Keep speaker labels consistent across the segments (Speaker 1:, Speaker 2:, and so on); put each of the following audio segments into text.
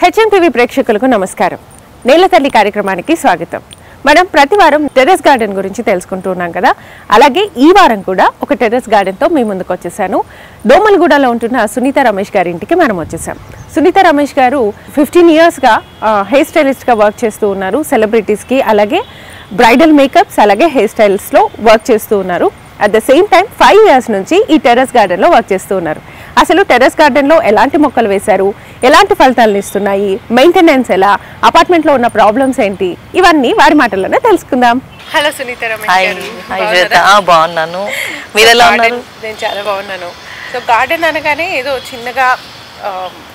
Speaker 1: HMTV ప్రేక్షకులకు నమస్కారం. నేల తల్లి కార్యక్రమానికి స్వాగతం. మనం ప్రతి వారం టెర్రస్ గార్డెన్ గురించి తెలుసుకుంటున్నాం కదా. అలాగే ఈ వారం కూడా ఒక టెర్రస్ గార్డెన్తో మీ ముందుకు వచ్చేసాను. దోమలగూడలో ఉంటున్న సునీత రమేష్ గారి ఇంటికి మనం వచ్చేసాం. సునీత రమేష్ గారు 15 ఇయర్స్గా హెయిర్ స్టైలిస్ట్గా వర్క్ చేస్తూ ఉన్నారు. సెలబ్రిటీస్కి అలాగే బ్రైడల్ మేకప్స్ అలాగే హెయిర్ స్టైల్స్లో వర్క్ చేస్తూ ఉన్నారు. At the same time 5 years నుంచి ఈ టెర్రస్ గార్డెన్లో వర్క్ చేస్తూ ఉన్నారు. అసలు టెర్రస్ గార్డెన్లో ఎలాంటి మొక్కలు వేశారు, ఎలాంటి ఫలితాలను ఇస్తున్నాయి, మెయింటెనెన్స్ ఎలా, అపార్ట్మెంట్లో ఉన్న ప్రాబ్లమ్స్ ఏంటి, ఇవన్నీ వారి మాటల్లోనే తెలుసుకుందాం. హలో సునీత రమేష్ గారు.
Speaker 2: బాగున్నాను, మీరు ఎలా ఉన్నారు?
Speaker 1: నేను చాలా బాగున్నాను. సో గార్డెన్ అనగానే ఏదో చిన్నగా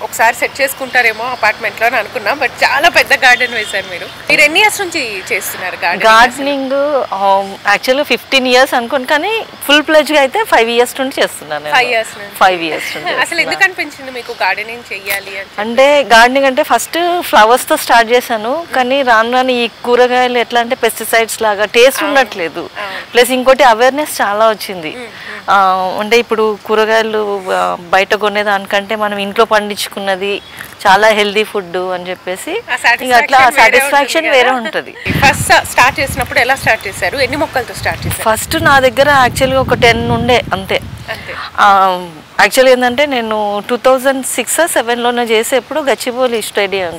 Speaker 1: ఒకసారి సెట్ చేసుకుంటారేమో అపార్ట్మెంట్లో అని అనుకున్నాం, బట్ చాలా పెద్ద గార్డెన్ వేశారు మీరు. ఎన్ని ఇయర్స్ నుంచి చేస్తున్నారు
Speaker 2: గార్డెనింగ్? యాక్చువల్లీ 15 ఇయర్స్ అనుకోండి, కానీ ఫుల్ ప్లెజ్గా అయితే 5 ఇయర్స్ నుండి చేస్తున్నాను. 5 ఇయర్స్
Speaker 1: అసలు ఎందుకు అనిపించింది మీకు గార్డెనింగ్ చెయ్యాలి
Speaker 2: అంటే? గార్డెనింగ్ అంటే ఫస్ట్ ఫ్లవర్స్తో స్టార్ట్ చేశాను, కానీ రాను రాను ఈ కూరగాయలు ఎట్లా అంటే పెస్టిసైడ్స్ లాగా టేస్ట్ ఉండట్లేదు. ప్లస్ ఇంకోటి అవేర్నెస్ చాలా వచ్చింది. అంటే ఇప్పుడు కూరగాయలు బయట కొనేదానికంటే మనం ఇంట్లో పండించుకున్నది చాలా హెల్దీ ఫుడ్ అని చెప్పేసి అట్లా సాటిస్ఫాక్షన్ వేరే ఉంటుంది.
Speaker 1: ఫస్ట్ స్టార్ట్ చేసినప్పుడు ఎలా స్టార్ట్ చేశారు? ఎన్ని మొక్కలతో స్టార్ట్ చేశారు?
Speaker 2: ఫస్ట్ నా దగ్గర యాక్చువల్గా ఒక 10 ఉండే అంతే. యాక్చువల్లీ ఏంటంటే నేను 2006-07లోనే చేసేప్పుడు గచ్చిబౌలి స్టేడియం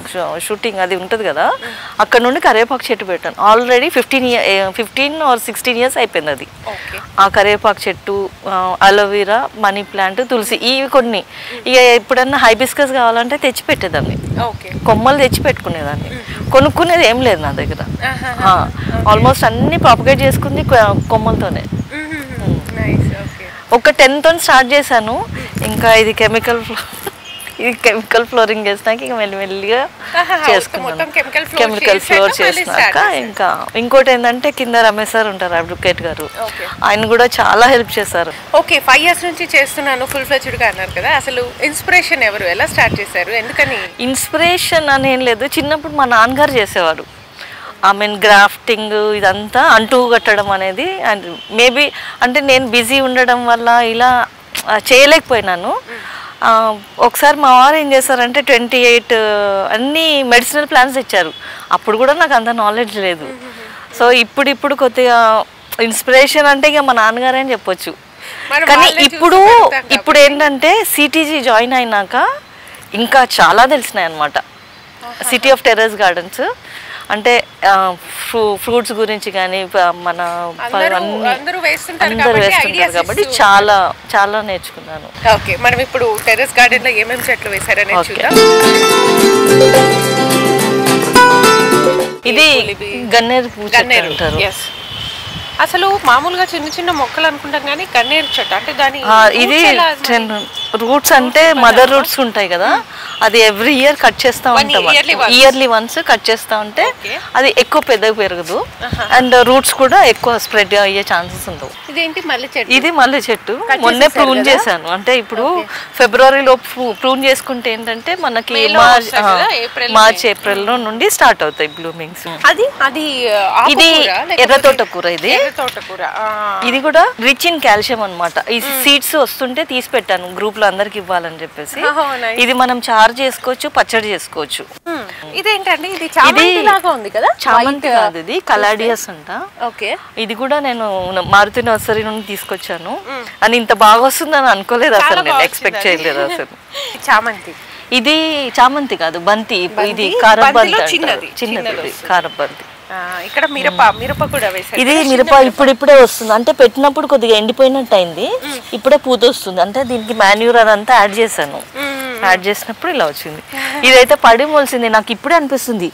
Speaker 2: షూటింగ్ అది ఉంటుంది కదా, అక్కడ నుండి కరివేపాకు చెట్టు పెట్టాను. ఆల్రెడీ 15 or 16 ఇయర్స్ అయిపోయింది అది. ఆ కరివేపాకు చెట్టు, అలోవెరా, మనీ ప్లాంట్, తులసి, ఇవి కొన్ని. ఇక ఎప్పుడన్నా హైబిస్కస్ కావాలంటే తెచ్చి పెట్టేదాన్ని, కొమ్మలు తెచ్చి పెట్టుకునేదాన్ని. కొనుక్కునేది ఏం లేదు నా దగ్గర. ఆల్మోస్ట్ అన్ని ప్రాపగేట్ చేసుకుంది కొమ్మలతోనే. ఒక 10తో స్టార్ట్ చేశాను. ఇంకా ఇది కెమికల్ ఫ్లోరింగ్ చేసినాక ఇంకా మెల్లిమెల్లిగా చేసుకున్నాను. కెమికల్ ఫ్లోర్ చేసినాక ఇంకా ఇంకోటి ఏంటంటే కింద రమేష్ సార్ ఉంటారు, అడ్వకేట్ గారు, ఆయన కూడా చాలా హెల్ప్ చేశారు.
Speaker 1: ఓకే, 5 ఇయర్స్ నుంచి చేస్తున్నాను ఫుల్ ఫ్లెడ్జ్డ్గా అన్నారు కదా. అసలు ఇన్స్పిరేషన్ ఎవరు, ఎలా స్టార్ట్ చేశారు, ఎందుకని?
Speaker 2: ఇన్స్పిరేషన్ అని ఏం లేదు, చిన్నప్పుడు మా నాన్నగారు చేసేవారు. గ్రాఫ్టింగ్ ఇదంతా అంటూ కట్టడం అనేది. అండ్ మేబీ అంటే నేను బిజీ ఉండడం వల్ల ఇలా చేయలేకపోయినాను. ఒకసారి మా వారు ఏం చేశారంటే 28 అన్ని మెడిసినల్ ప్లాంట్స్ ఇచ్చారు. అప్పుడు కూడా నాకు అంత నాలెడ్జ్ లేదు. సో ఇప్పుడు కొద్దిగా ఇన్స్పిరేషన్ అంటే ఇక మా నాన్నగారే అని చెప్పొచ్చు. కానీ ఇప్పుడు ఏంటంటే సిటీజీ జాయిన్ అయినాక ఇంకా చాలా తెలిసినాయి అన్నమాట. సిటీ ఆఫ్ టెర్రస్ గార్డెన్స్ అంటే ఫ్రూట్స్ గురించి కానీ మన అందరూ వేస్తుంటారు కాబట్టి చాలా చాలా నేర్చుకున్నాను.
Speaker 1: ఓకే, మనం ఇప్పుడు టెర్రస్ గార్డెన్ లో ఏమేమి చెట్లు వేశారనే చూద్దాం.
Speaker 2: ఇది గన్నేరు అంటారు.
Speaker 1: అసలు మామూలుగా చిన్న చిన్న మొక్కలు అనుకుంటాం కానీ గన్నేరు చెట్టు అంటే దాని
Speaker 2: ఇది రూట్స్ అంటే మదర్ రూట్స్ ఉంటాయి కదా, అది ఎవ్రీ ఇయర్ కట్ చేస్తూ ఉంటాం. ఇయర్లీ వన్స్ కట్ చేస్తూ ఉంటే అది ఎక్కువ పెద్దగా పెరగదు, అండ్ రూట్స్ కూడా ఎక్కువ స్ప్రెడ్ అయ్యే ఛాన్సెస్ ఉండవు. ఇది మల్లె చెట్టు మొన్నే ప్రూన్ చేశాను. అంటే ఇప్పుడు ఫిబ్రవరిలో ప్రూన్ చేసుకుంటే ఏంటంటే మనకి మార్చ్ ఏప్రిల్ నుండి స్టార్ట్ అవుతాయి బ్లూమింగ్స్. ఇది ఎర్ర తోటకూర. ఇది కూడా రిచ్ ఇన్ కాల్షియం అన్నమాట. ఈ సీడ్స్ వస్తుంటే తీసి పెట్టాను గ్రూప్ లో అందరికి ఇవ్వాలని చెప్పేసి. ఇది మనం చారు చేసుకోవచ్చు, పచ్చడి చేసుకోవచ్చు.
Speaker 1: ఇదేంటండి? ఇది చామంతి లాగా ఉంది కదా?
Speaker 2: చామంతి కాదు, ఇది కలాడియస్ అంట. ఇది కూడా నేను మారుతి నర్సరీ నుండి తీసుకొచ్చాను. అని ఇంత బాగా వస్తుందని అనుకోలేదు అసలు, నేను ఎక్స్పెక్ట్ చేయలేదు అసలు.
Speaker 1: చామంతి
Speaker 2: ఇది చామంతి కాదు, బంతి. ఇది కారబంతి, చిన్నది కారబంతి.
Speaker 1: ఇక్కడ మిరప కూడా వేశారు.
Speaker 2: ఇది మిరప ఇప్పుడిప్పుడే వస్తుంది, అంటే పెట్టినప్పుడు కొద్దిగా ఎండిపోయినట్టు అయింది, ఇప్పుడే పూత వస్తుంది. అంటే దీనికి మాన్యూర్ అదంతా యాడ్ చేశాను. యాడ్ చేసినప్పుడు ఇలా వచ్చింది. ఇదైతే పడి మొలిసింది, నాకు ఇప్పుడే అనిపిస్తుంది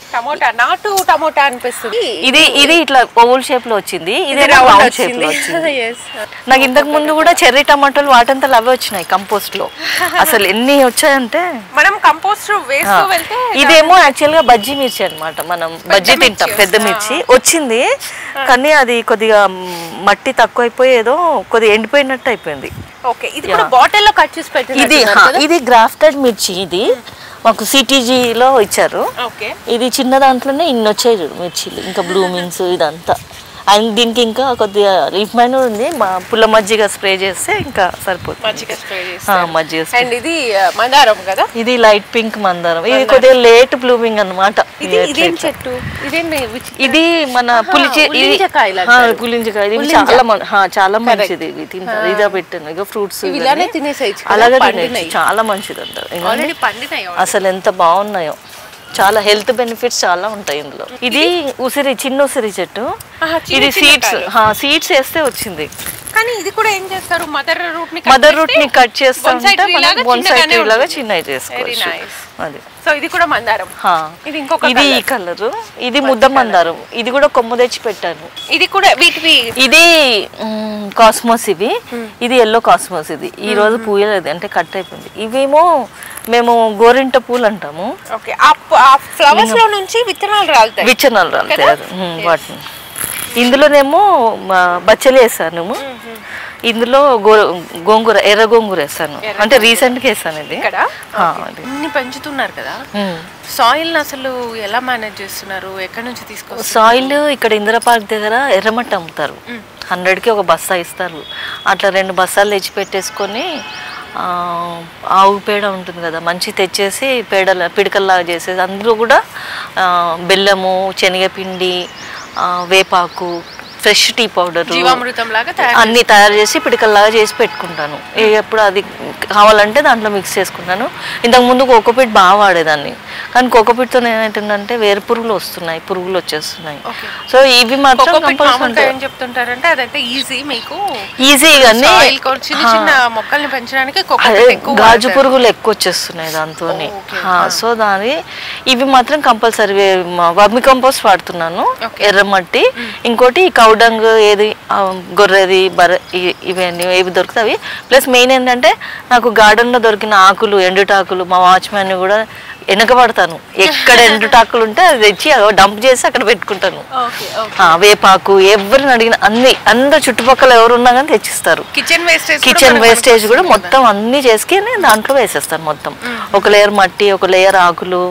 Speaker 1: నాటు టమోటా అనిపిస్తుంది.
Speaker 2: ఇది ఇట్లా ఓవల్ షేప్ లో వచ్చింది, ఇది రౌండ్ షేప్ లో వచ్చింది. నాకు ఇంతకు ముందు కూడా చెర్రీ టమాటోలు వాటంతా అవే వచ్చినాయి కంపోస్ట్ లో. అసలు ఎన్ని వచ్చాయంటే
Speaker 1: మనం కంపోస్ట్ వేస్తూ వెళ్తే.
Speaker 2: ఇదేమో యాక్చువల్ గా బజ్జీ మిర్చి అనమాట, మనం బజ్జీ తింటాం, పెద్ద మిర్చి వచ్చింది. కానీ అది కొద్దిగా మట్టి తక్కువైపోయి ఏదో కొద్దిగా ఎండిపోయినట్టు అయిపోయింది. ఇది గ్రాఫ్టెడ్ మిర్చి. ఇది మాకు సిటీజీలో ఇచ్చారు. ఇది చిన్న దాంట్లోనే ఇన్ని వచ్చాయి మిర్చీలు, ఇంకా బ్లూమింగ్స్ ఇదంతా. అండ్ దీనికి ఇంకా కొద్దిగా లీఫ్ మైనర్ ఉంది, పుల్ల మజ్జిగ స్ప్రే చేస్తే ఇంకా సరిపోతుంది. మజ్జిగ
Speaker 1: అండ్ ఇది మందారం కదా,
Speaker 2: ఇది లైట్ పింక్ మందారం. ఇది కొద్దిగా లేట్ బ్లూమింగ్ అన్నమాట.
Speaker 1: చెట్టు
Speaker 2: ఇది మన పులింజకాయ. చాలా మంచిది, ఇదా పెట్టాను ఇక ఫ్రూట్స్ అలాగే చాలా మంచిది అంటారు. అసలు ఎంత బాగున్నాయో, చాలా హెల్త్ బెనిఫిట్స్ చాలా ఉంటాయి ఇందులో. ఇది ఉసిరి, చిన్న ఉసిరి చెట్టు. ఇది సీడ్స్ వేస్తే వచ్చింది.
Speaker 1: కానీ ఇది కూడా ఏం చేస్తారు, మదర్ రూట్ ని
Speaker 2: కట్ చేస్తా లాగా చిన్నవి చేసుకోవచ్చు. అది
Speaker 1: సో ఇది కూడా మందారం.
Speaker 2: ఇది ఈ కలర్, ఇది ముద్ద మందారం. ఇది కూడా కొమ్మ తెచ్చి పెట్టాను.
Speaker 1: ఇది కూడా
Speaker 2: ఇది కాస్మోస్. ఇది ఎల్లో కాస్మోస్. ఇది ఈ రోజు పూయలేదు అంటే కట్ అయిపోయింది. ఇవేమో మేము గోరింట పూలు అంటాము. విత్తనాలు రాలుతాయి వాటిని. ఇందులోనేమో బచ్చలు వేసాను, ఇందులో గోంగూర, ఎర్ర గోంగూర వేసాను. అంటే రీసెంట్ గా వేసాను. ఇది
Speaker 1: పెంచుతున్నారు కదా, సాయిల్ అసలు ఎలా మేనేజ్ చేస్తున్నారు, ఎక్కడి నుంచి తీసుకొస్తారు?
Speaker 2: సాయిల్ ఇక్కడ ఇందిరా పార్క్ దగ్గర ఎర్రమట్టి అమ్ముతారు. 100కి ఒక బస్తా ఇస్తారు. అట్లా 2 బస్తాలు తెచ్చి పెట్టేసుకొని ఆవు పేడ ఉంటుంది కదా, మంచి తెచ్చేసి పిడకల్లాగా చేసేసి అందులో కూడా బెల్లము, శనగపిండి, వేపాకు, ఫ్రెష్ టీ పౌడర్ అన్ని తయారు చేసి పిడికల్లాగా చేసి పెట్టుకుంటాను. ఎప్పుడు అది కావాలంటే దాంట్లో మిక్స్ చేసుకుంటాను. ఇంతకుముందు కోకోపీట్ బాగా వాడేదాన్ని, కానీ కోకోపీట్తో ఏమైతుందంటే వేరే పురుగులు వస్తున్నాయి, పురుగులు వచ్చేస్తున్నాయి. సో ఇవి మాత్రం
Speaker 1: ఏం చెప్తుంటారంటే అదైతే ఈజీ, మీకు
Speaker 2: ఈజీ కానీ
Speaker 1: మొక్కల్ని పెంచడానికి
Speaker 2: గాజు పురుగులు ఎక్కువ వచ్చేస్తున్నాయి దాంతో. సో ఇవి మాత్రం కంపల్సరీ వర్మి కంపోస్ట్ వాడుతున్నాను, ఎర్రమట్టి. ఇంకోటి కౌడంగ్, ఏది గొర్రెది, ఇవన్నీ ఏవి దొరుకుతాయి. ప్లస్ మెయిన్ ఏంటంటే నాకు గార్డెన్లో దొరికిన ఆకులు, ఎండుటాకులు, మా వాచ్మ్యాన్ కూడా వెనకబడతాను. ఎక్కడ ఎండుటాకులు ఉంటే అది తెచ్చి డంప్ చేసి అక్కడ పెట్టుకుంటాను. వేపాకు ఎవరిని అడిగిన అందరు చుట్టుపక్కల ఎవరున్నా కానీ తెచ్చిస్తారు. కిచెన్ వేస్టేజ్ కూడా మొత్తం అన్ని చేసుకుని దాంట్లో వేసేస్తాను. మొత్తం ఒక లేయర్ మట్టి, ఒక లేయర్ ఆకులు,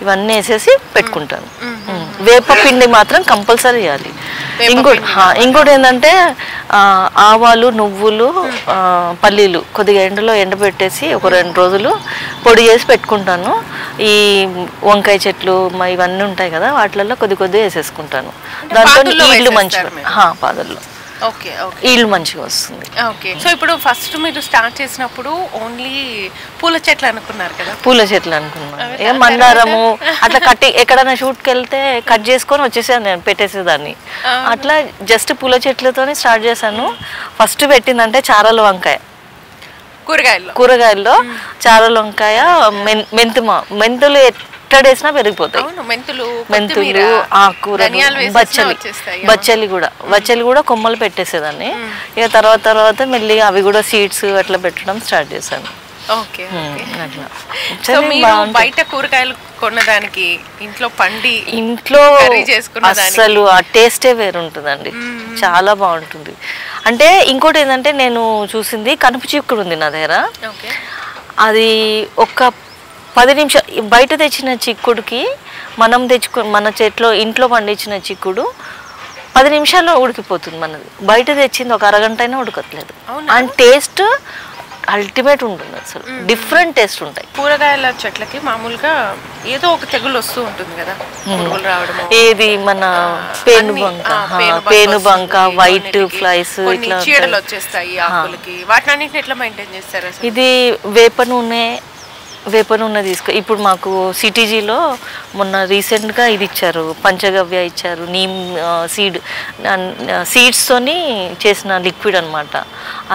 Speaker 2: ఇవన్నీ వేసేసి పెట్టుకుంటాను. వేప పిండి మాత్రం కంపల్సరీ వేయాలి. ఇంకోటి ఏంటంటే ఆవాలు, నువ్వులు, పల్లీలు కొద్దిగా ఎండలో ఎండబెట్టేసి ఒక 2 రోజులు పొడి చేసి పెట్టుకుంటాను. ఈ వంకాయ చెట్లు ఇవన్నీ ఉంటాయి కదా, వాటిలలో కొద్దిగా వేసేసుకుంటాను. దాంట్లో ఈళ్ళు మంచిగా పాదల్లో ఈళ్ళు మంచిగా వస్తుంది.
Speaker 1: సో ఇప్పుడు ఫస్ట్ మీరు స్టార్ట్ చేసినప్పుడు ఓన్లీ పూల చెట్లు అనుకున్నారు కదా?
Speaker 2: పూల చెట్లు అనుకున్నాను. మందారము అట్లా కట్టి ఎక్కడైనా షూట్కి వెళ్తే కట్ చేసుకొని వచ్చేసాను, నేను పెట్టేసేదాన్ని. అట్లా జస్ట్ పూల చెట్లతోనే స్టార్ట్ చేశాను. ఫస్ట్ పెట్టిందంటే చారల వంకాయ, కూరగాయల్లో చారల వంకాయ, మెంతులు ఎట్టడేసినా పెరిగిపోతాయి. మెంతులు, ఆకుకూర, బచ్చలి కూడా కొమ్మలు పెట్టేసేదాన్ని. ఇక తర్వాత మెల్లిగా అవి కూడా సీడ్స్ అట్లా పెట్టడం స్టార్ట్ చేశాను.
Speaker 1: బయట కూరగాయలు కొన్నదానికి ఇంట్లో
Speaker 2: అసలు ఆ టేస్టే వేరుంటుందండి, చాలా బాగుంటుంది. అంటే ఇంకోటి ఏంటంటే నేను చూసింది కనుపు చిక్కుడు ఉంది నా దగ్గర. అది ఒక 10 నిమిషాలు బయట తెచ్చిన చిక్కుడుకి మన ఇంట్లో పండించిన చిక్కుడు 10 నిమిషాల్లో ఉడికిపోతుంది. మనది బయట తెచ్చింది ఒక అరగంట అయినా ఉడకట్లేదు. అండ్ టేస్ట్ అల్టిమేట్ ఉంటుంది, అసలు డిఫరెంట్ టేస్ట్ ఉంటాయి.
Speaker 1: కూరగాయల చెట్లకి మామూలుగా ఏదో ఒక తెగులు వస్తూ ఉంటుంది కదా,
Speaker 2: ఏది మన పేనుబంక, వైట్ ఫ్లైస్, ఇట్లా
Speaker 1: చీడలు వచ్చేస్తాయి ఆకులకి. వాటిని ఎట్లా మెయింటైన్ చేస్తారు?
Speaker 2: ఇది వేప నూనె ఇప్పుడు మాకు సిటీజీలో మొన్న రీసెంట్గా ఇది ఇచ్చారు, పంచగవ్య ఇచ్చారు, నీమ్ సీడ్స్తోని చేసిన లిక్విడ్ అనమాట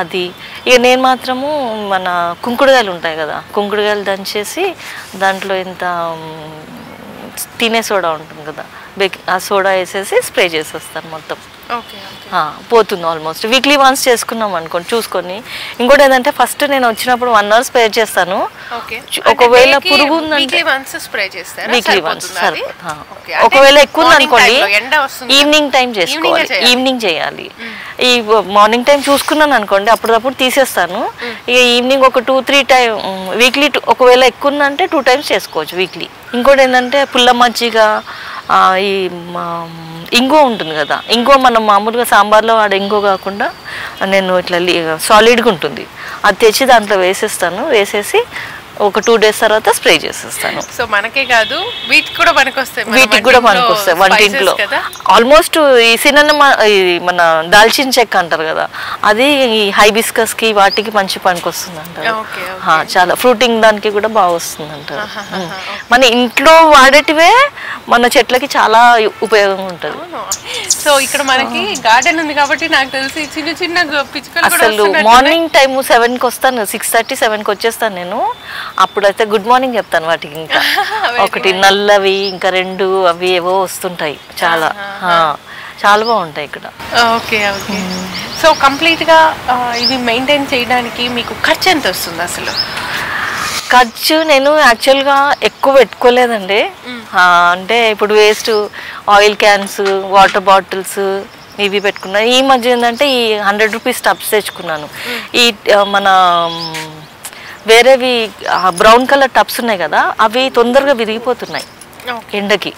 Speaker 2: అది. ఇక నేను మాత్రము మన కుంకుడుగాయలు ఉంటాయి కదా, కుంకుడుగాయలు దంచేసి దాంట్లో ఇంత తినే సోడా ఉంటుంది కదా, ఆ సోడా వేసేసి స్ప్రే చేసేస్తాను మొత్తం. పోతుంది ఆల్మోస్ట్. వీక్లీ వన్స్ చేసుకున్నాం అనుకోండి చూసుకొని. ఇంకోటి ఏంటంటే ఫస్ట్ నేను వచ్చినప్పుడు 1 అవర్ స్ప్రే చేస్తాను. ఒకవేళ పురుగు ఉందంటే వీక్లీ వన్స్, ఒకవేళ ఎక్కువ ఉందనుకోండి ఈవినింగ్ టైం చేసుకోవాలి, ఈవినింగ్ చేయాలి. ఈ మార్నింగ్ టైం చూసుకున్నాను అనుకోండి అప్పుడప్పుడు తీసేస్తాను. ఇక ఈవినింగ్ ఒక 2-3 టైం వీక్లీ, ఒకవేళ ఎక్కువ ఉందంటే 2 టైమ్స్ చేసుకోవచ్చు వీక్లీ. ఇంకోటి ఏంటంటే పుల్ల మజ్జిగ, ఈ ఇంగువ ఉంటుంది కదా, ఇంగువ మనం మామూలుగా సాంబార్లో వాడే ఇంగువ కాకుండా నేను ఇట్లా సాలిడ్గా ఉంటుంది, అది తెచ్చి దాంట్లో వేసేస్తాను. వేసేసి ఒక 2 days తర్వాత స్ప్రే చేసేస్తాను.
Speaker 1: సో మనకే కాదు వీటికి కూడా పనికొస్తాయి,
Speaker 2: వీటికి కూడా పనికొస్తాయి వంటింట్లో. ఆల్మోస్ట్ ఈ సినమా, మన దాల్చిన చెక్క అంటారు కదా, అది ఈ హైబిస్కస్ కి వాటికి మంచి పనికొస్తుంది అంటారు. చాలా ఫ్రూటింగ్ దానికి కూడా బాగా వస్తుంది అంటారు. మన ఇంట్లో వాడేటివే మన చెట్లకి చాలా ఉపయోగం ఉంటుంది.
Speaker 1: సో ఇక్కడ మనకి గార్డెన్ ఉంది కాబట్టి నాకు తెలిసి చిన్న చిన్న పిచ్చుకలు
Speaker 2: అసలు మార్నింగ్ టైం 7కి వస్తాను, 6:30, 7కి వచ్చేస్తాను నేను. అప్పుడైతే గుడ్ మార్నింగ్ చెప్తాను వాటికి. ఇంకా ఒకటి నల్లవి, ఇంకా 2 అవి ఏవో వస్తుంటాయి. చాలా చాలా బాగుంటాయి ఇక్కడ.
Speaker 1: Okay okay. సో కంప్లీట్ గా ఇవి మెయింటైన్ చేయడానికి మీకు ఖర్చు ఎంత వస్తుంది అసలు?
Speaker 2: ఖర్చు నేను యాక్చువల్గా ఎక్కువ పెట్టుకోలేదండి. అంటే ఇప్పుడు waste oil cans, water bottles ఇవి పెట్టుకున్నాను. ఈ మధ్య ఏంటంటే ఈ 100 రూపీస్ టబ్స్ తెచ్చుకున్నాను. ఈ మన వేరేవి బ్రౌన్ కలర్ టబ్స్ ఉన్నాయి కదా, అవి తొందరగా విరిగిపోతున్నాయి ఎండకి.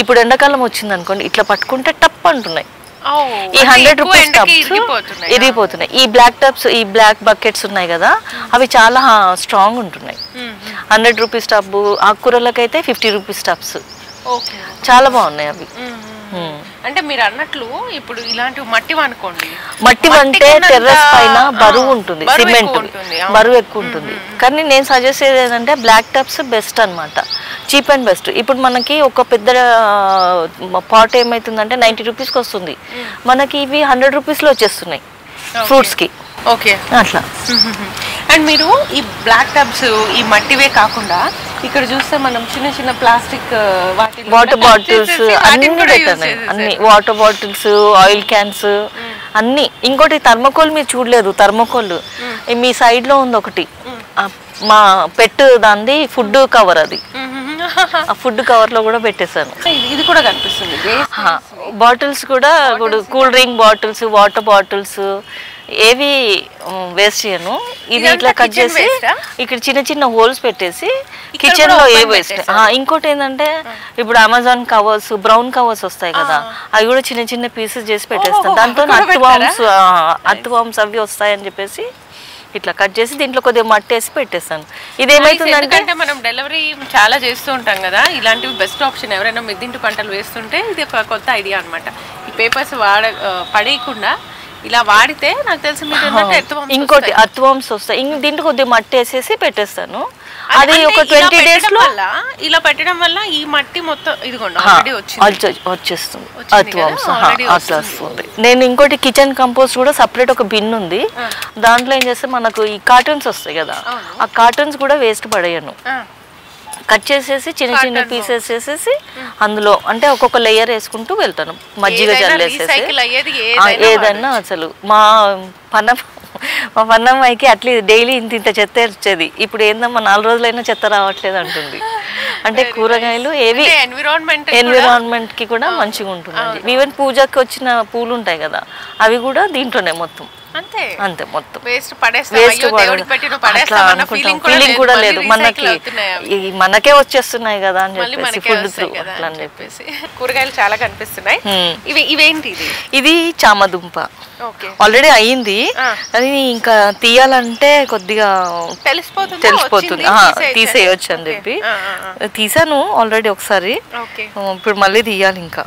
Speaker 2: ఇప్పుడు ఎండాకాలం వచ్చింది అనుకోండి, ఇట్లా పట్టుకుంటే టప్ అంటున్నాయి. ఈ 100 రూపీస్ టబ్స్ ఇరిగిపోతున్నాయి. ఈ బ్లాక్ టబ్స్, ఈ బ్లాక్ బకెట్స్ ఉన్నాయి కదా, అవి చాలా స్ట్రాంగ్ ఉంటున్నాయి. 100 రూపీస్ టబ్. ఆకుకూరలకైతే 50 రూపీస్ టబ్స్ చాలా బాగున్నాయి అవి.
Speaker 1: అంటే మీరు అన్నట్లు ఇప్పుడు ఇలాంటి మట్టి అనుకోండి,
Speaker 2: మట్టి అంటే టెర్రస్ పైన బరువు ఉంటుంది, సిమెంట్ బరువు ఎక్కువ ఉంటుంది. కానీ నేను సజెస్ట్ చేసేది ఏంటంటే బ్లాక్ టబ్స్ బెస్ట్ అనమాట, చీప్ అండ్ బెస్ట్. ఇప్పుడు మనకి ఒక పెద్ద పాట్ ఏమైతుందంటే 90 రూపీస్కి వస్తుంది, మనకి ఇవి 100 రూపీస్లో వచ్చేస్తున్నాయి ఫ్రూట్స్కి.
Speaker 1: ఓకే,
Speaker 2: అట్లా.
Speaker 1: అండ్ మీరు ఈ బ్లాక్ టబ్స్, ఈ మట్టివే కాకుండా ఇక్కడ చూస్తే మనం చిన్న చిన్న ప్లాస్టిక్
Speaker 2: వాటర్ బాటిల్స్ అన్ని పెట్టాను, అన్ని వాటర్ బాటిల్స్, ఆయిల్ క్యాన్స్ అన్ని. ఇంకోటి థర్మోకోల్ మీరు చూడలేదు, థర్మోకోల్ మీ సైడ్ లో ఉంది ఒకటి, మా పెట్ దాన్ని ఫుడ్ కవర్, అది ఆ ఫుడ్ కవర్ లో కూడా పెట్టేశాను.
Speaker 1: ఇది కూడా కనిపిస్తుంది.
Speaker 2: బాటిల్స్ కూడా ఇప్పుడు cool drink bottles, water bottles ఏవి వేస్ట్ చేయను. ఇది ఇట్లా కట్ చేసి ఇక్కడ చిన్న చిన్న హోల్స్ పెట్టేసి కిచెన్ లో ఏ వేస్ట్. ఇంకోటి ఏంటంటే ఇప్పుడు అమెజాన్ కవర్స్, బ్రౌన్ కవర్స్ వస్తాయి కదా, అవి కూడా చిన్న చిన్న పీసెస్ చేసి పెట్టేస్తాను. దాంతో అర్త్వామ్స్ అవి వస్తాయని చెప్పేసి ఇట్లా కట్ చేసి దీంట్లో కొద్దిగా మట్టి వేసి పెట్టేస్తాను.
Speaker 1: ఇదేమైతుందంటే మనం డెలివరీ చాలా చేస్తూ ఉంటాం కదా, ఇలాంటివి బెస్ట్ ఆప్షన్. ఎవరైనా మిద్దింటి పంటలు వేస్తుంటే ఇది ఒక కొత్త ఐడియా అనమాట. ఈ పేపర్స్ పడేయకుండా ఇలా వాడితే నాకు తెలిసి
Speaker 2: ఇంకోటి అర్త్వామ్స్ వస్తాయి. దీంట్లో కొద్దిగా మట్టి వేసేసి పెట్టేస్తాను. అది ఒక 20 days లో
Speaker 1: ఇలా పెట్టడం వల్ల ఈ మట్టి మొత్తం
Speaker 2: వచ్చేస్తుంది, అర్త్వామ్స్ అట్లా వస్తుంది. నేను ఇంకోటి కిచెన్ కంపోస్ట్ కూడా సపరేట్ ఒక బిన్ ఉంది, దాంట్లో ఏం చేస్తే మనకు ఈ కార్టూన్స్ వస్తాయి కదా, ఆ కార్టూన్స్ కూడా వేస్ట్ పడేయను. కట్ చేసేసి చిన్న చిన్న పీసెస్ చేసేసి అందులో అంటే ఒక్కొక్క లేయర్ వేసుకుంటూ వెళ్తాను. మజ్జిగ చల్లేసేసి ఏదన్నా. అసలు మా పన్నమ్మాయికి అట్లీ డైలీ ఇంత చెత్త వచ్చేది, ఇప్పుడు ఏందమ్మా 4 రోజులైనా చెత్త రావట్లేదు అంటుంది. అంటే కూరగాయలు ఏవి ఎన్విరాన్మెంట్ కి కూడా మంచిగా ఉంటుంది. ఈవెన్ పూజకి వచ్చిన పూలు ఉంటాయి కదా, అవి కూడా దీంట్లోనే మొత్తం అంతే మొత్తం వేస్ట్ ఫీలింగ్ కూడా లేదు. మనకే వచ్చేస్తున్నాయి కదా అని చెప్పేసి ఫుడ్ త్రూ అట్లా అని చెప్పేసి.
Speaker 1: కూరగాయలు చాలా కనిపిస్తున్నాయి. ఇవేంటి? ఇది
Speaker 2: చామదుంప ఆల్రెడీ అయ్యింది, అది ఇంకా తీయాలంటే కొద్దిగా తెలిసిపోతుంది, తీసేయచ్చు అని చెప్పి తీసాను ఆల్రెడీ ఒకసారి. ఇప్పుడు మళ్ళీ తీయాలి ఇంకా.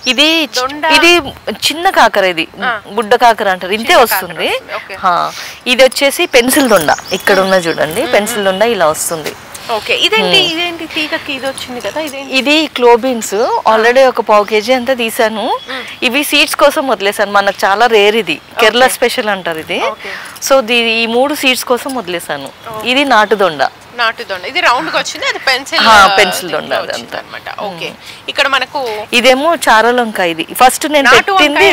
Speaker 2: ఇది చిన్న కాకర, ఇది బుడ్డ కాకర అంటారు, ఇంతే వస్తుంది. ఇది వచ్చేసి పెన్సిల్ దొండ, ఇక్కడ ఉన్న చూడండి పెన్సిల్ దొండ ఇలా వస్తుంది. ఇది క్లోబీన్స్ ఆల్రెడీ ఒక 1/4 kg అంతా తీసాను. ఇవి సీడ్స్ కోసం వదిలేసాను, మనకు చాలా రేర్, ఇది కేరళ స్పెషల్ అంటారు ఇది. సో ఈ 3 సీడ్స్ కోసం వదిలేసాను. ఇది నాటుదొండ,
Speaker 1: ఇది రౌండ్ గా వచ్చింది, అది
Speaker 2: పెన్సిల్ దొండ
Speaker 1: అన్నమాట. ఓకే, ఇక్కడ మనకు
Speaker 2: ఇదేమో చారలంక. ఇది ఫస్ట్ నేను పెట్టింది,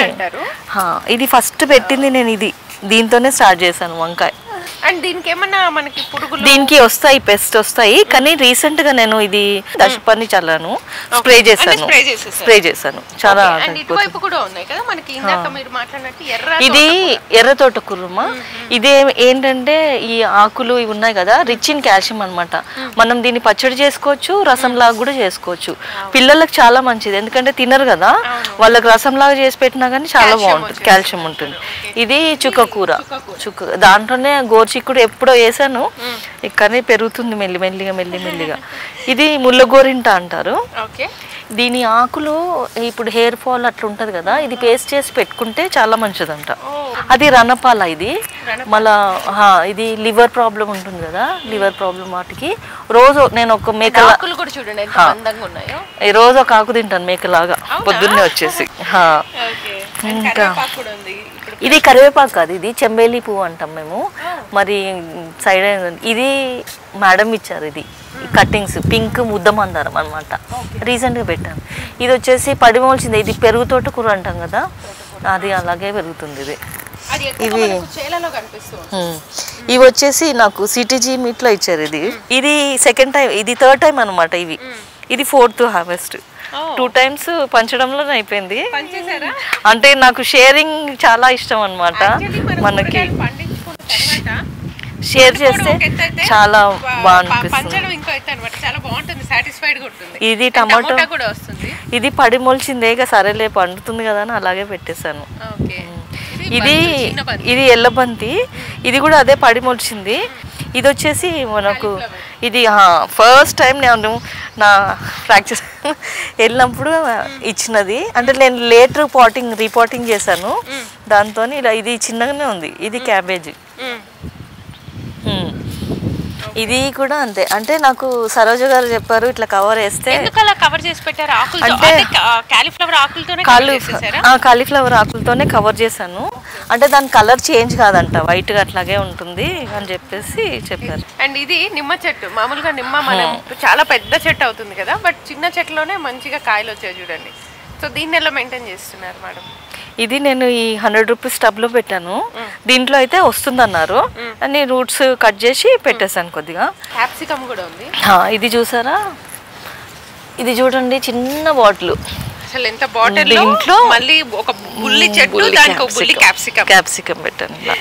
Speaker 2: ఇది ఫస్ట్ పెట్టింది నేను, ఇది దీంతోనే స్టార్ట్ చేశాను వంకాయ.
Speaker 1: అండ్ దీనికి ఏమన్నా మనకి పురుగులు
Speaker 2: దీనికి వస్తాయి, పెస్ట్ వస్తాయి. కానీ రీసెంట్ గా నేను ఇది దశపర్ణి చల్లాను, స్ప్రే చేశాను చాలా. ఇది ఎర్ర తోట కుర్మ. ఇది ఏంటంటే ఈ ఆకులు ఇవి ఉన్నాయి కదా, రిచ్ ఇన్ కాల్షియం అన్నమాట. మనం దీన్ని పచ్చడి చేసుకోవచ్చు, రసం లాగా కూడా చేసుకోవచ్చు. పిల్లలకు చాలా మంచిది, ఎందుకంటే తినరు కదా, వాళ్ళకి రసం లాగా చేసి పెట్టినా కానీ చాలా బాగుంటుంది, కాల్షియం ఉంటుంది. ఇది చుక్కకూర, దాంట్లోనే గోరుచిక్కుడు ఎప్పుడో వేసాను, కానీ పెరుగుతుంది మెల్లిమెల్లిగా. ఇది ముల్లగోరింట అంటారు. దీని ఆకులు ఇప్పుడు హెయిర్ ఫాల్ అట్లా ఉంటది కదా, ఇది పేస్ట్ చేసి పెట్టుకుంటే చాలా మంచిదంట. అది రణపాల. ఇది మళ్ళా ఇది లివర్ ప్రాబ్లం ఉంటుంది కదా, లివర్ ప్రాబ్లం వాటికి రోజు నేను ఒక మేక రోజు ఒక ఆకు తింటాను మేకలాగా పొద్దున్నే వచ్చేసి. ఇంకా ఇది కరివేపాకు కాదు, ఇది చెంబేలి పువ్వు అంటాం మేము. మరి సైడ్ ఇది మేడం ఇచ్చారు, ఇది కట్టింగ్స్ పింక్ ముద్ద మందారం అనమాట, రీసెంట్గా పెట్టాను. ఇది వచ్చేసి పడిమోల్చింది, ఇది పెరుగుతోట కూర అంటాం కదా, అది అలాగే పెరుగుతుంది. ఇవి వచ్చేసి నాకు సిటీజీ మీట్లో ఇచ్చారు. ఇది సెకండ్ టైం, ఇది థర్డ్ టైం అనమాట. ఇది 4th హార్వెస్ట్. 2 times పంచడంలోనే అయిపోయింది. అంటే నాకు షేరింగ్ చాలా ఇష్టం అనమాట. మనకి షేర్ చేస్తే చాలా బాగా అనిపిస్తుంది. ఇది టమాటో ఇది పడి మొలిచిందే, సరేలే పండుతుంది కదా అని అలాగే పెట్టేశాను. ఇది ఎల్లబంతి, ఇది కూడా అదే పడి మొలిచింది. ఇది వచ్చేసి మనకు ఇది ఫస్ట్ టైం నేను నా ప్రాక్టీస్ వెళ్ళినప్పుడు ఇచ్చినది. అంటే నేను లేటర్ రీపాటింగ్ చేశాను దాంతో. ఇలా ఇది చిన్నగానే ఉంది. ఇది క్యాబేజీ. ఇది కూడా అంతే. అంటే నాకు సరోజ గారు చెప్పారు ఇట్లా కవర్ వేస్తే. అంటే కాలీఫ్లవర్ ఆకులతోనే కవర్ చేశాను. అంటే దాని కలర్ చేంజ్ కాదంట, వైట్ గా అట్లాగే ఉంటుంది అని చెప్పేసి చెప్పారు.
Speaker 1: అండ్ ఇది నిమ్మ చెట్టు. మామూలుగా నిమ్మ మనం చాలా పెద్ద చెట్టు అవుతుంది కదా, బట్ చిన్న చెట్టులోనే మంచిగా కాయలు వచ్చాయి చూడండి. సో దీన్ని ఎలా మెయింటైన్ చేస్తున్నారు మేడం?
Speaker 2: ఇది నేను ఈ 100 రూపీస్ టబ్లో పెట్టాను. దీంట్లో అయితే వస్తుందన్నారు అని రూట్స్ కట్ చేసి పెట్టేశాను కొద్దిగా.
Speaker 1: క్యాప్సికమ్ కూడా ఉంది.
Speaker 2: ఇది చూసారా, ఇది చూడండి చిన్న బాటిల్.
Speaker 1: అసలు ఎంత బాటిల్, దీంట్లో మళ్ళీ ఒక బుల్లి చెట్టు, దానికి ఒక బుల్లి
Speaker 2: క్యాప్సికమ్ పెట్టాను ఇలా.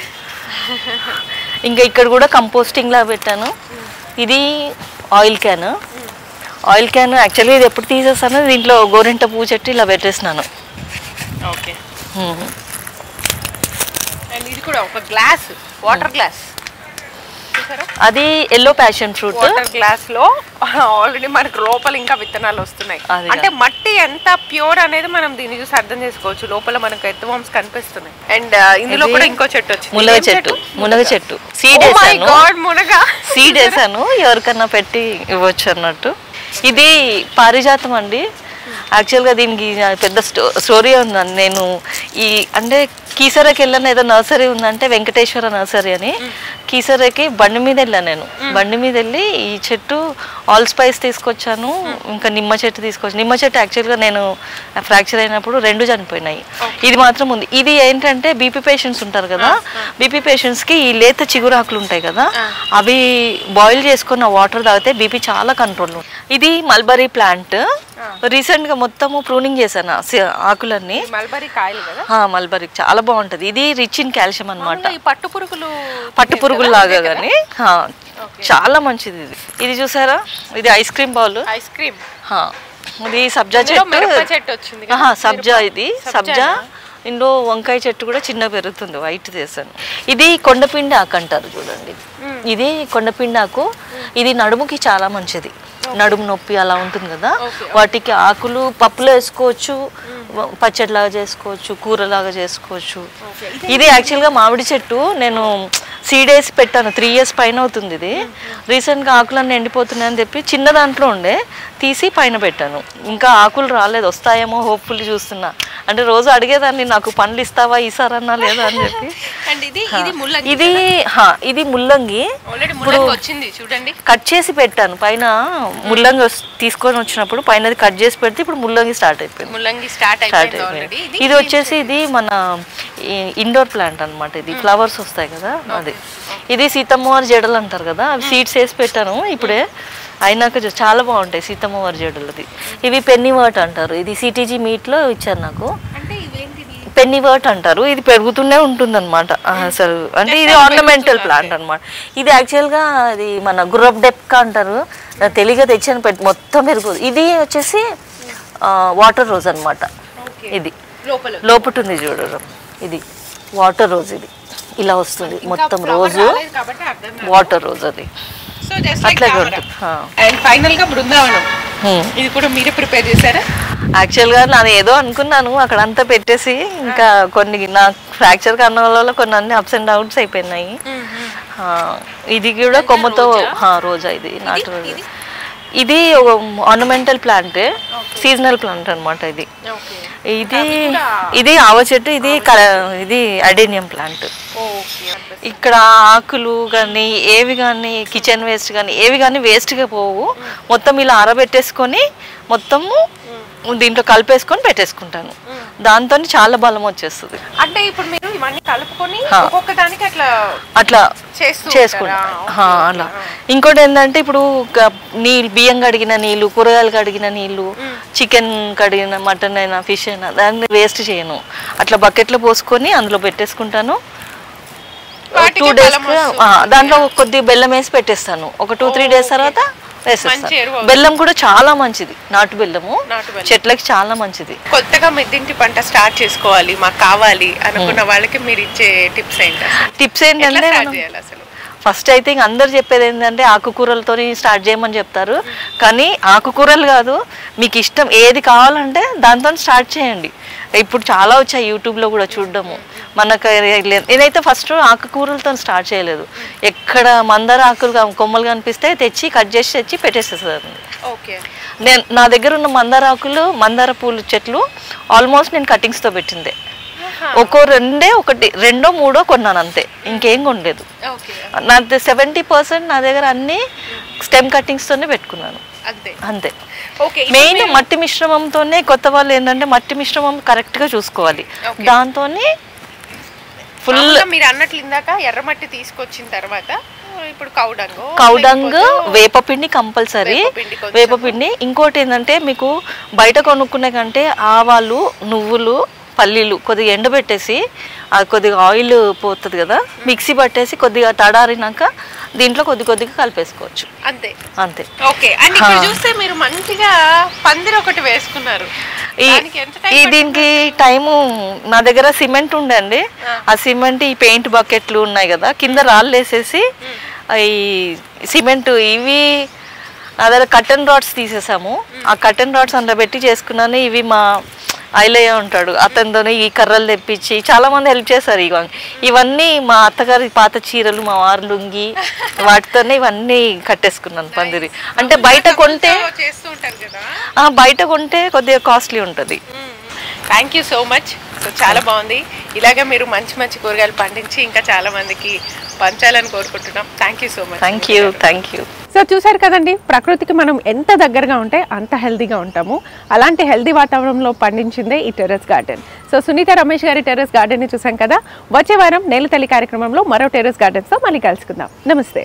Speaker 2: ఇంకా ఇక్కడ కూడా కంపోస్టింగ్ లా పెట్టాను. ఇది ఆయిల్ క్యాన్. యాక్చువల్గా ఇది ఎప్పుడు తీసేస్తాను, దీంట్లో గోరింట పువ్వు చెట్టు ఇలా పెట్టేసినాను.
Speaker 1: ఓకే. అండ్ ఇది కూడా ఒక గ్లాస్, వాటర్ గ్లాస్.
Speaker 2: అది yellow passion fruit.
Speaker 1: Water glass లో ఆల్రెడీ మనకు లోపల ఇంకా విత్తనాలు వస్తున్నాయి. అంటే మట్టి ఎంత ప్యూర్ అనేది మనం దీన్ని చూసి అర్థం చేసుకోవచ్చు. లోపల మనకు ఎర్త్ వార్మ్స్ కనిపిస్తున్నాయి. అండ్ ఇందులో కూడా ఇంకో చెట్టు వచ్చింది,
Speaker 2: మునగ చెట్టు. సీడ్ వేసాను, ఎవరికన్నా పెట్టి ఇవ్వచ్చు అన్నట్టు. ఇది పారిజాతం అండి. యాక్చువల్గా దీనికి పెద్ద స్టోరీ ఉందండి. నేను అంటే కీసరకి వెళ్ళాను, ఏదో నర్సరీ ఉందంటే వెంకటేశ్వర నర్సరీ అని. కీసరకి బండి మీద వెళ్ళాను నేను. బండి మీద వెళ్ళి ఈ చెట్టు ఆల్ స్పైస్ తీసుకొచ్చాను, ఇంకా నిమ్మ చెట్టు తీసుకొచ్చాను. నిమ్మ చెట్టు యాక్చువల్గా నేను ఫ్రాక్చర్ అయినప్పుడు 2 చనిపోయినాయి. ఇది మాత్రం ఉంది. ఇది ఏంటంటే బీపీ పేషెంట్స్ ఉంటారు కదా, బీపీ పేషెంట్స్కి ఈ లేత చిగురాకులు ఉంటాయి కదా, అవి బాయిల్ చేసుకున్న వాటర్ తాగితే బీపీ చాలా కంట్రోల్. ఇది మల్బరీ ప్లాంట్. రీసెంట్ గా మొత్తము ప్రూనింగ్ చేశాను ఆకులన్నీ. మల్బరీ చాలా బాగుంటది. ఇది రిచ్ ఇన్ కాల్షియం అనమాట. పట్టు పురుగులు లాగా కానీ చాలా మంచిది. ఇది చూసారా, ఇది ఐస్ క్రీమ్ బౌల్. ఇది సబ్జా చెట్టు. సబ్జా, ఇది సబ్జా. ఇందులో వంకాయ చెట్టు కూడా చిన్న పెరుగుతుంది, వైట్ చేశాను. ఇది కొండపిండి ఆకు అంటారు చూడండి. ఇది కొండపిండి ఆకు. ఇది నడుముకి చాలా మంచిది. నడుము నొప్పి అలా ఉంటుంది కదా, వాటికి ఆకులు పప్పులో వేసుకోవచ్చు, పచ్చడిలాగా చేసుకోవచ్చు, కూరలాగా చేసుకోవచ్చు. ఇది యాక్చువల్గా మామిడి చెట్టు. నేను సీడ్ వేసి పెట్టాను, 3 years పైన అవుతుంది. ఇది రీసెంట్గా ఆకులన్నీ ఎండిపోతున్నాయని చెప్పి చిన్న దాంట్లో ఉండే తీసి పైన పెట్టాను. ఇంకా ఆకులు రాలేదు, వస్తాయేమో హోప్ఫుల్లీ చూస్తున్నా. అంటే రోజు అడిగేదాన్ని నాకు పండ్లు ఇస్తావా ఈసారన్నా లేదా అని చెప్పి. ఇది ముల్లంగి
Speaker 3: చూడండి,
Speaker 2: కట్ చేసి పెట్టాను. పైన ముల్లంగి తీసుకొని వచ్చినప్పుడు పైన కట్ చేసి పెడితే ఇప్పుడు ముల్లంగి స్టార్ట్ అయిపోయింది. ఇది వచ్చేసి ఇది మన ఇండోర్ ప్లాంట్ అన్నమాట. ఇది ఫ్లవర్స్ వస్తాయి కదా అది. ఇది సీతమ్మవారి జడలు అంటారు కదా, అవి సీడ్స్ వేసి పెట్టాను ఇప్పుడే అయినాక చాలా బాగుంటాయి సీతమ్మవారి జడలు. అది ఇవి పెన్నీవర్ట్ అంటారు. ఇది సిటీజీ మీట్లో ఇచ్చారు నాకు. పెన్నీవర్ట్ అంటారు. ఇది పెరుగుతూనే ఉంటుంది అనమాట అసలు. అంటే ఇది ఆర్నమెంటల్ ప్లాంట్ అనమాట. ఇది యాక్చువల్గా అది మన గుర్రప్ డెప్కా అంటారు. తెలివిగా తెచ్చాను మొత్తం పెరుగుతుంది. ఇది వచ్చేసి వాటర్ రోజ్ అనమాట. ఇది లోపట ఉంది చూడరు, ఇది వాటర్ రోజ్. ఇది ఇలా వస్తుంది మొత్తం రోజు వాటర్ రోజ్. అది అట్లాగే ఉంటుంది.
Speaker 3: అండ్ ఫైనల్ గా బృందావనం, ఇది కూడా మీరే ప్రిపేర్ చేశారా?
Speaker 2: యాక్చువల్గా నేను ఏదో అనుకున్నాను అక్కడ అంతా పెట్టేసి, ఇంకా కొన్ని నాకు ఫ్రాక్చర్ కారణం వల్ల కొన్ని అన్ని అప్స్ అండ్ డౌన్స్ అయిపోయినాయి. ఇది కూడా కొమ్మతో రోజా. ఇది నాటు రోజా. ఇది ఆర్నమెంటల్ ప్లాంట్, సీజనల్ ప్లాంట్ అనమాట. ఇది ఇది ఇది ఆవ చెట్టు. ఇది అడేనియం ప్లాంట్. ఇక్కడ ఆకులు కానీ ఏవి కానీ కిచెన్ వేస్ట్ కానీ ఏవి కానీ వేస్ట్గా పోవు. మొత్తం ఇలా ఆరబెట్టేసుకొని మొత్తము దీంట్లో కలిపేసుకొని పెట్టేసుకుంటాను. దాంతో చాలా బలం వచ్చేస్తుంది.
Speaker 3: అంటే ఇప్పుడు మీరు ఇవన్నీ కలుపుకొని ఒక్కొక్కదానికి
Speaker 2: అట్లా చేసుకుంటాను అలా. ఇంకోటి ఏంటంటే ఇప్పుడు నీళ్ళు, బియ్యం కడిగిన నీళ్ళు, కూరగాయలు కడిగిన నీళ్ళు, చికెన్ కడిగిన, మటన్ అయినా ఫిష్ అయినా దాన్ని వేస్ట్ చేయను. అట్లా బకెట్లో పోసుకొని అందులో పెట్టేసుకుంటాను. 2 days దాంట్లో కొద్ది బెల్లం వేసి పెట్టేస్తాను. ఒక 2-3 days తర్వాత వేసేస్తాను. బెల్లం కూడా చాలా మంచిది. నాటు బెల్లము చెట్లకి చాలా మంచిది.
Speaker 3: కొత్తగా మిద్దెంటి పంట స్టార్ట్ చేసుకోవాలి, మాకు కావాలి అనుకున్న వాళ్ళకి మీరు ఇచ్చే టిప్స్
Speaker 2: ఏంటంటే ఫస్ట్ అయితే ఇంక అందరు చెప్పేది ఏంటంటే ఆకుకూరలతో స్టార్ట్ చేయమని చెప్తారు. కానీ ఆకుకూరలు కాదు, మీకు ఇష్టం ఏది కావాలంటే దాంతో స్టార్ట్ చేయండి. ఇప్పుడు చాలా వచ్చాయి యూట్యూబ్లో కూడా చూడడము. మనకు నేనైతే ఫస్ట్ ఆకుకూరలతో స్టార్ట్ చేయలేదు. ఎక్కడ మందార ఆకులు కొమ్మలు కనిపిస్తే తెచ్చి కట్ చేసి తెచ్చి పెట్టేసేసాను. నా దగ్గర ఉన్న మందార ఆకులు, మందార పూలు చెట్లు ఆల్మోస్ట్ నేను కటింగ్స్తో పెట్టిందే. రెండో మూడో కొన్నాను అంతే, ఇంకేం కొనలేదు. నా 70% నా దగ్గర అన్ని స్టెమ్ కటింగ్స్తోనే పెట్టుకున్నాను అంతే. మెయిన్ మట్టి మిశ్రమంతోనే. కొత్త వాళ్ళు ఏంటంటే మట్టి మిశ్రమం కరెక్ట్గా చూసుకోవాలి. దాంతోనే ఫుల్
Speaker 3: మీరు అన్నట్లు ఇందాక ఎర్రమట్టి తీసుకొచ్చిన తర్వాత ఇప్పుడు
Speaker 2: కౌడంగ్ వేపపిండి కంపల్సరీ. వేపపిండి. ఇంకోటి ఏంటంటే మీకు బయట కొనుక్కునే కంటే ఆవాలు, నువ్వులు, పల్లీలు కొద్దిగా ఎండబెట్టేసి కొద్దిగా ఆయిల్ పోతుంది కదా, మిక్సీ పట్టేసి కొద్దిగా తడారినాక దీంట్లో కొద్దిగా కలిపేసుకోవచ్చు
Speaker 3: అంతే.
Speaker 2: ఓకే.
Speaker 3: చూస్తే మీరు మంచిగా పందిరి ఒకటి వేసుకున్నారు.
Speaker 2: దీనికి టైము నా దగ్గర సిమెంట్ ఉండండి. ఆ సిమెంట్, ఈ పెయింట్ బకెట్లు ఉన్నాయి కదా, కింద రాళ్ళు వేసేసి ఈ సిమెంట్ ఇవి నా దగ్గర కర్టన్ రాడ్స్ తీసేసాము. ఆ కర్టన్ రాడ్స్ అందులో పెట్టి చేసుకున్నాను. ఇవి మా ఐలయ్య ఉంటాడు, అతనితోనే ఈ కర్రలు తెప్పించి చాలా మంది హెల్ప్ చేశారు. ఇవన్నీ మా అత్తగారి పాత చీరలు, మా వారు లుంగి, వాటితోనే ఇవన్నీ కట్టేసుకున్నాను పందిరి. అంటే బయట కొంటే కొద్దిగా కాస్ట్లీ ఉంటుంది.
Speaker 3: Thank you so much. So చాలా బాగుంది. ఇలాగే మీరు మంచి మంచి కూరగాయలు పండించి ఇంకా చాలా మందికి పంచాలని కోరుకుంటున్నాం. Thank you so much.
Speaker 2: Thank you.
Speaker 1: So చూసారు కదండి, ప్రకృతికి మనం ఎంత దగ్గరగా ఉంటే అంత హెల్తీగా ఉంటాము. అలాంటి హెల్తీ వాతావరణంలో పండించిందే ఈ terrace garden. So Sunitha Ramesh గారి టెర్రస్ గార్డెన్ని చూసాం కదా. వచ్చే వారం నేలతల్లి కార్యక్రమంలో మరో టెర్రస్ గార్డెన్స్తో మళ్ళీ కలుసుకుందాం. నమస్తే.